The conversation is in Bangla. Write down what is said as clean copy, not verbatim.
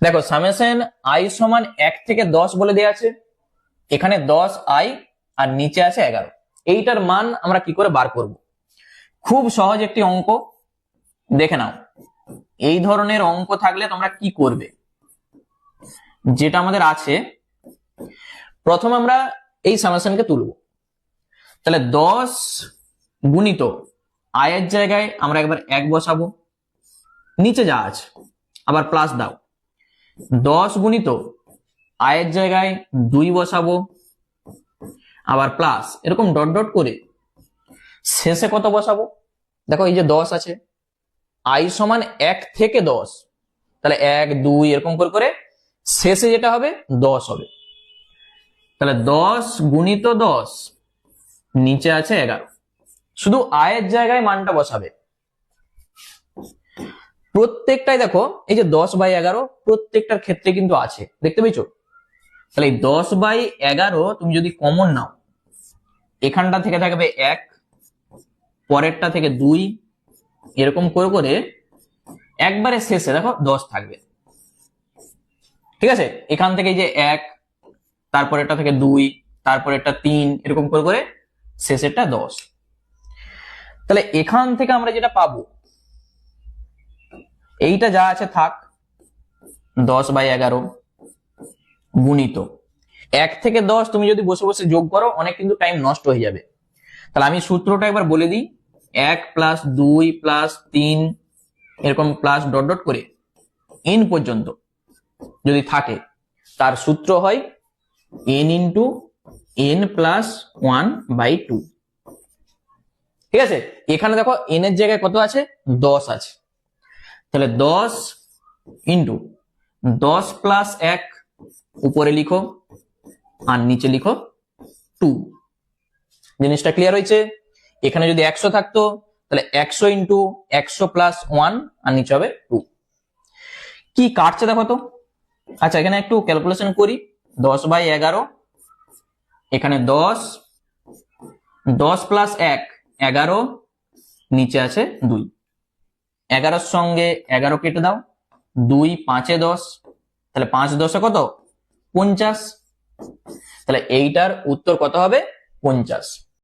দেখো সামেশন i সমান 1 থেকে 10 বলে দেয়া আছে, এখানে 10i আর নিচে আছে 11। এইটার মান আমরা কি করে বার করব? খুব সহজ একটি অঙ্ক, দেখে নাও। এই ধরনের অঙ্ক থাকলে তোমরা কি করবে? যেটা আমাদের আছে, প্রথম আমরা এই সামেশনকে তুলব। তাহলে 10 গুণিত i এর জায়গায় আমরা একবার 1 বসাবো, নিচে যা আছে আবার প্লাস দাও। 10 গুণিত i এর জায়গায় 2 বসাবো, আবার প্লাস, এরকম ডট ডট করে শেষে কত বসাবো? দেখো এই যে 10 আছে, i সমান 1 থেকে 10, তাহলে 1 2 এরকম করে করে শেষে যেটা হবে 10 হবে। তাহলে 10 গুণিত 10, নিচে আছে 11, শুধু i এর জায়গায় মানটা বসাবে। প্রত্যেকটাই দেখো এই যে 10/11 প্রত্যেকটার ক্ষেত্রে কিন্তু আছে, দেখতে পেয়েছো? তাহলে এই 10/11 তুমি যদি কমন নাও, এখানটা থেকে থাকবে 1, পরেরটা থেকে 2, এরকম করে করে একবারে শেষে দেখো 10 থাকবে। ঠিক আছে, এখান থেকে যে 1, তারপরেরটা থেকে 2, তারপরেরটা 3, এরকম করে করে শেষেরটা 10। তাহলে এখান থেকে আমরা যেটা পাবো, এইটা যা আছে থাক, 10/11 গুণিত 1 থেকে 10 তুমি যদি বসে বসে যোগ করো অনেক কিন্তু টাইম নষ্ট হয়ে যাবে। তাহলে আমি সূত্রটা একবার বলে দিই, 1 + 2 + 3 এরকম প্লাস ডট ডট করে n পর্যন্ত যদি থাকে, তার সূত্র হয় n × n + 1/2। ঠিক আছে, এখানে দেখো n এর জায়গায় কত আছে? 10 আছে। তাহলে 10 × 10 + 1 উপরে লিখো আর নিচে লিখো 2। জিনিসটা ক্লিয়ার হয়েছে? এখানে যদি 100 থাকতো তাহলে 100 × 100 + 1 আর নিচে হবে 2। কি কাটছে দেখো তো। আচ্ছা, এখানে একটু ক্যালকুলেশন করি। 10/11, এখানে 10, 10 + 1 11, নিচে আছে 2। 11 সঙ্গে 11 কেটে দাও, 2 5 এ 10, তাহলে 5 10 কত? 50। তাহলে এইটার উত্তর কত হবে? 50।